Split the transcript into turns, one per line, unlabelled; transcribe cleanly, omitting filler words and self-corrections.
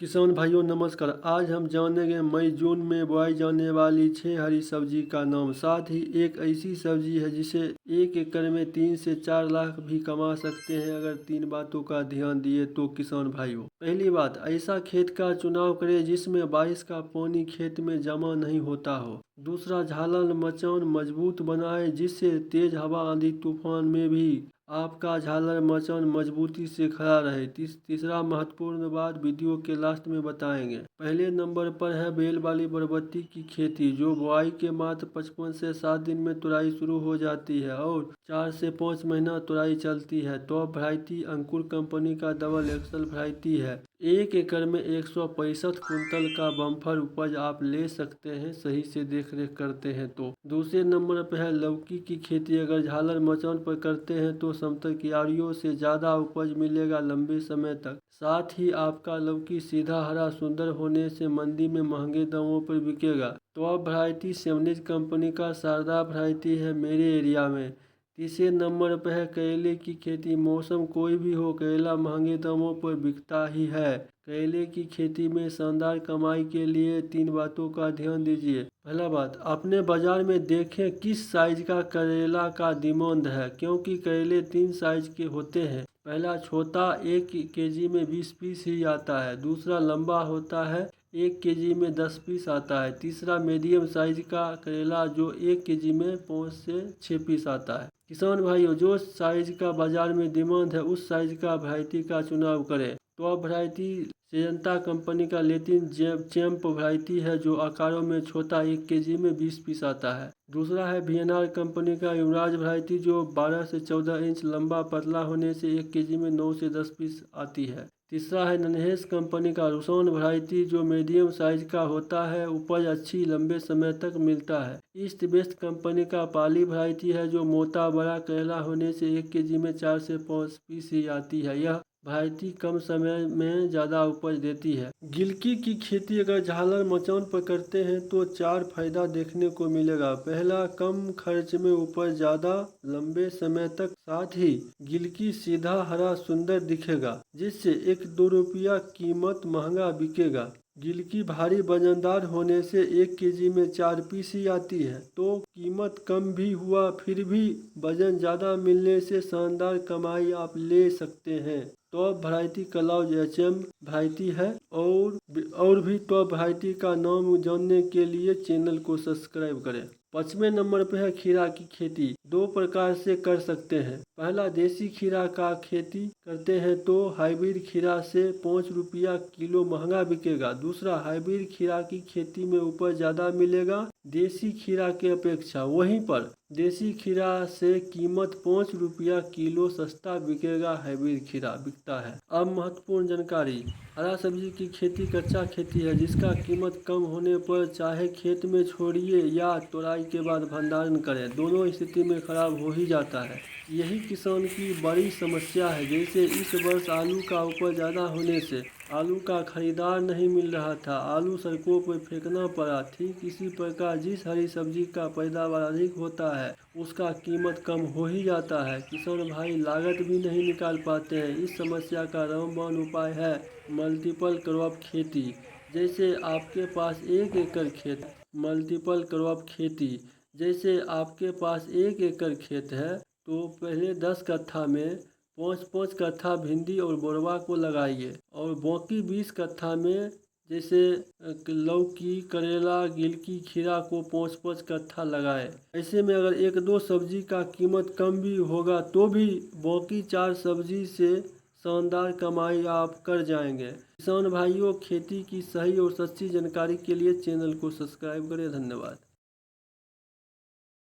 किसान भाइयों नमस्कार। आज हम जानेंगे मई जून में बोई जाने वाली 6 हरी सब्जी का नाम। साथ ही एक ऐसी सब्जी है जिसे 1 एकड़ में 3 से 4 लाख भी कमा सकते हैं अगर 3 बातों का ध्यान दिए तो। किसान भाइयों, पहली बात, ऐसा खेत का चुनाव करें जिसमें बारिश का पानी खेत में जमा नहीं होता हो। दूसरा, झालर मचान मजबूत बनाए जिससे तेज हवा आंधी तूफान में भी आपका झालर मचान मजबूती से खड़ा रहे। तीसरा महत्वपूर्ण बात वीडियो के लास्ट में बताएंगे। पहले नंबर पर है बेल वाली बरबट्टी की खेती, जो बुआई के मात्र 55 से 7 दिन में तुराई शुरू हो जाती है और 4 से 5 महीना तुराई चलती है। टॉप वैरायटी अंकुर कंपनी का डबल एक्सल वैरायटी है। 1 एकड़ में 165 कुंतल का बम्पर उपज आप ले सकते हैं सही से देख रेख करते हैं तो। दूसरे नंबर पर है लौकी की खेती। अगर झालर मचान पर करते हैं तो समतल क्यारियों से ज़्यादा उपज मिलेगा लंबे समय तक। साथ ही आपका लौकी सीधा हरा सुंदर होने से मंडी में महंगे दामों पर बिकेगा। टॉप वैरायटी सेमनिज कंपनी का शारदा वैरायटी है मेरे एरिया में। तीसरे नंबर पर है करेले की खेती। मौसम कोई भी हो, करेला महंगे दामों पर बिकता ही है। करेले की खेती में शानदार कमाई के लिए 3 बातों का ध्यान दीजिए। पहला बात, अपने बाजार में देखें किस साइज का करेला का डिमांड है, क्योंकि करेले 3 साइज के होते हैं। पहला छोटा 1 केजी में 20 पीस ही आता है। दूसरा लंबा होता है, 1 केजी में 10 पीस आता है। तीसरा मीडियम साइज का करेला जो 1 केजी में 5 से 6 पीस आता है। किसान भाइयों, जो साइज का बाजार में डिमांड है उस साइज का वैरायटी का चुनाव करें। टॉप वैरायटी सिजेंटा कंपनी का लेटिन चैंप वैरायटी है जो आकारों में छोटा, 1 केजी में 20 पीस आता है। दूसरा है वीएनआर कंपनी का युवराज वैरायटी जो 12 से 14 इंच लंबा पतला होने से 1 केजी में 9 से 10 पीस आती है। तीसरा है नन्हेस कंपनी का रूसोन वैरायटी जो मीडियम साइज का होता है, उपज अच्छी लंबे समय तक मिलता है। ईस्ट वेस्ट कंपनी का पाली वैरायटी है जो मोटा बड़ा करेला होने से 1 केजी में 4 से 5 पीस ही आती है। यह वैरायटी कम समय में ज़्यादा उपज देती है। गिलकी की खेती अगर झालर मचान पर करते हैं तो 4 फायदा देखने को मिलेगा। पहला, कम खर्च में उपज ज़्यादा लंबे समय तक। साथ ही गिलकी सीधा हरा सुंदर दिखेगा जिससे 1-2 रुपया कीमत महंगा बिकेगा। गिलकी भारी वजनदार होने से 1 केजी में 4 पीस ही आती है, तो कीमत कम भी हुआ फिर भी वजन ज़्यादा मिलने से शानदार कमाई आप ले सकते हैं। टॉप वैरायटी कलौज एचएम वैरायटी है और भी टॉप वैरायटी का नाम जानने के लिए चैनल को सब्सक्राइब करें। 5वें नंबर पर है खीरा की खेती। 2 प्रकार से कर सकते हैं। पहला, देसी खीरा का खेती करते हैं तो हाइब्रिड खीरा से 5 रुपया किलो महंगा बिकेगा। दूसरा, हाइब्रिड खीरा की खेती में उपज ज़्यादा मिलेगा देसी खीरा के अपेक्षा। वहीं पर देसी खीरा से कीमत 5 रुपया किलो सस्ता बिकेगा, हाइब्रिड खीरा बिकता है। अब महत्वपूर्ण जानकारी, हरा सब्जी की खेती कच्चा खेती है जिसका कीमत कम होने पर चाहे खेत में छोड़िए या तुराई के बाद भंडारण करें, दोनों स्थिति में खराब हो ही जाता है। यही किसान की बड़ी समस्या है। जैसे इस वर्ष आलू का उपज ज़्यादा होने से आलू का खरीदार नहीं मिल रहा था, आलू सड़कों पर फेंकना पड़ा। ठीक इसी प्रकार जिस हरी सब्जी का पैदावार अधिक होता है उसका कीमत कम हो ही जाता है। किसान भाई लागत भी नहीं निकाल पाते हैं। इस समस्या का रामबाण उपाय है मल्टीपल क्रॉप खेती। जैसे आपके पास 1 एकड़ खेत, मल्टीपल क्रॉप खेती, जैसे आपके पास 1 एकड़ खेत है तो पहले 10 कट्ठा में 5-5 कट्ठा भिंडी और बोरवा को लगाइए और बाकी 20 कट्ठा में जैसे लौकी, करेला, गिलकी, खीरा को 5-5 कट्ठा लगाए। ऐसे में अगर 1-2 सब्जी का कीमत कम भी होगा तो भी बाकी 4 सब्जी से शानदार कमाई आप कर जाएंगे। किसान भाइयों, खेती की सही और सच्ची जानकारी के लिए चैनल को सब्सक्राइब करें। धन्यवाद।